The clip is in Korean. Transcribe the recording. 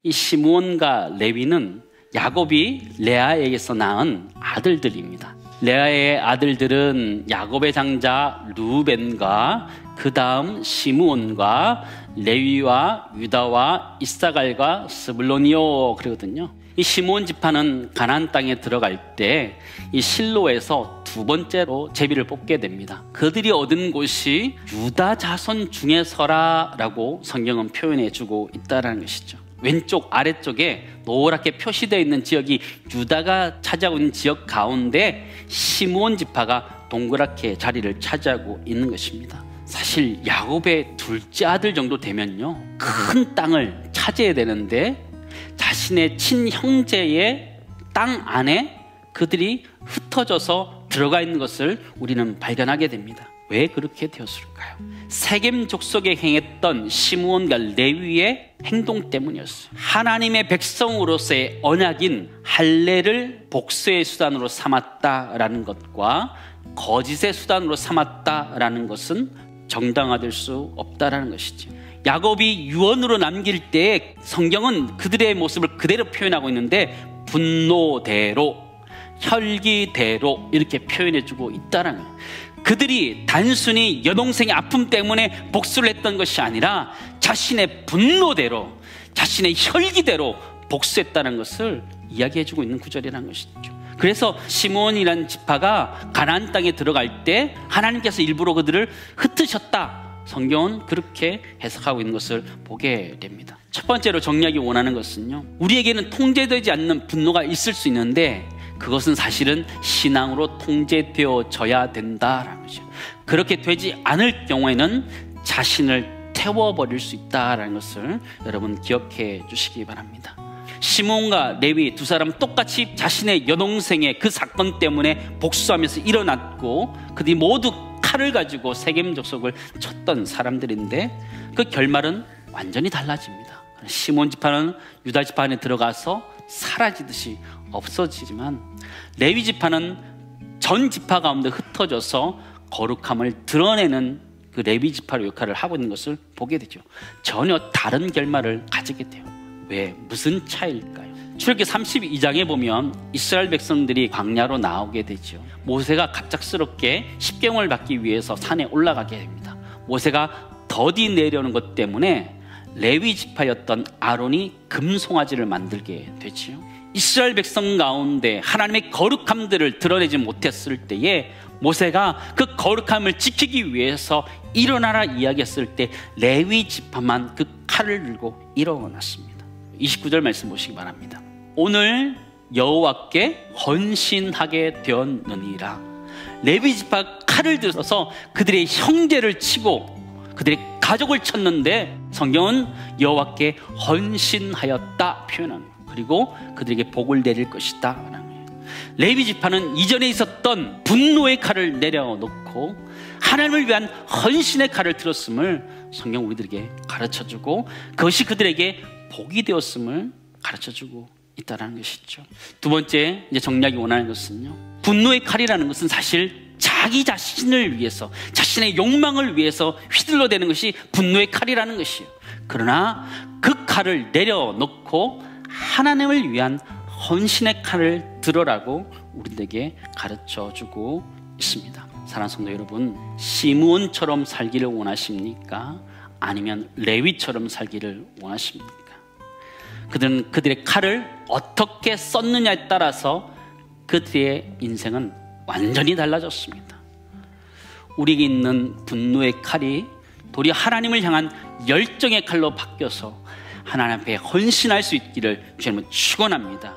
이 시므온과 레위는 야곱이 레아에게서 낳은 아들들입니다. 레아의 아들들은 야곱의 장자 루벤과 그 다음 시므온과 레위와 유다와 이사갈과 스불론이요 그러거든요. 이 시므온 지파는 가나안 땅에 들어갈 때 이 실로에서 두 번째로 제비를 뽑게 됩니다. 그들이 얻은 곳이 유다 자손 중에서라라고 성경은 표현해 주고 있다는 것이죠. 왼쪽 아래쪽에 노랗게 표시되어 있는 지역이 유다가 차지하고 있는 지역 가운데 시므온 지파가 동그랗게 자리를 차지하고 있는 것입니다. 사실 야곱의 둘째 아들 정도 되면요, 큰 땅을 차지해야 되는데 자신의 친형제의 땅 안에 그들이 흩어져서 들어가 있는 것을 우리는 발견하게 됩니다. 왜 그렇게 되었을까요? 세겜 족속에 행했던 시므온과 레위의 행동 때문이었어요. 하나님의 백성으로서의 언약인 할례를 복수의 수단으로 삼았다라는 것과 거짓의 수단으로 삼았다라는 것은 정당화될 수 없다라는 것이죠. 야곱이 유언으로 남길 때 성경은 그들의 모습을 그대로 표현하고 있는데 분노대로, 혈기대로 이렇게 표현해주고 있다는 거예요. 그들이 단순히 여동생의 아픔 때문에 복수를 했던 것이 아니라 자신의 분노대로, 자신의 혈기대로 복수했다는 것을 이야기해주고 있는 구절이라는 것이죠. 그래서 시므온이라는 지파가 가나안 땅에 들어갈 때 하나님께서 일부러 그들을 흩으셨다, 성경은 그렇게 해석하고 있는 것을 보게 됩니다. 첫 번째로 정리하기 원하는 것은요, 우리에게는 통제되지 않는 분노가 있을 수 있는데 그것은 사실은 신앙으로 통제되어져야 된다라는 거죠. 그렇게 되지 않을 경우에는 자신을 태워버릴 수 있다라는 것을 여러분 기억해 주시기 바랍니다. 시므온과 레위 두 사람은 똑같이 자신의 여동생의 그 사건 때문에 복수하면서 일어났고 그들이 모두 칼을 가지고 세겜 족속을 쳤던 사람들인데 그 결말은 완전히 달라집니다. 시므온 지파는 유다 지파 안에 들어가서 사라지듯이 없어지지만 레위 지파는 전 지파 가운데 흩어져서 거룩함을 드러내는 그 레위 지파의 역할을 하고 있는 것을 보게 되죠. 전혀 다른 결말을 가지게 돼요. 왜? 무슨 차이일까요? 출애굽기 32장에 보면 이스라엘 백성들이 광야로 나오게 되죠. 모세가 갑작스럽게 십계명을 받기 위해서 산에 올라가게 됩니다. 모세가 더디 내려오는 것 때문에 레위 지파였던 아론이 금송아지를 만들게 되지요. 이스라엘 백성 가운데 하나님의 거룩함들을 드러내지 못했을 때에 모세가 그 거룩함을 지키기 위해서 일어나라 이야기했을 때 레위 지파만 그 칼을 들고 일어났습니다. 29절 말씀 보시기 바랍니다. 오늘 여호와께 헌신하게 되었느니라. 레위 지파 칼을 들어서 그들의 형제를 치고 그들의 가족을 쳤는데 성경은 여호와께 헌신하였다 표현합니다. 그리고 그들에게 복을 내릴 것이다. 레위 지파는 이전에 있었던 분노의 칼을 내려놓고 하나님을 위한 헌신의 칼을 들었음을 성경 우리들에게 가르쳐주고 그것이 그들에게 복이 되었음을 가르쳐주고 있다는 것이죠. 두 번째 이제 정리하기 원하는 것은요, 분노의 칼이라는 것은 사실 자기 자신을 위해서, 자신의 욕망을 위해서 휘둘러대는 것이 분노의 칼이라는 것이에요. 그러나 그 칼을 내려놓고 하나님을 위한 헌신의 칼을 들어라고 우리에게 가르쳐주고 있습니다. 사랑하는 성도 여러분, 시므온처럼 살기를 원하십니까? 아니면 레위처럼 살기를 원하십니까? 그들은 그들의 칼을 어떻게 썼느냐에 따라서 그들의 인생은 완전히 달라졌습니다. 우리에게 있는 분노의 칼이 도리어 하나님을 향한 열정의 칼로 바뀌어서 하나님 앞에 헌신할 수 있기를 주님은 축원합니다.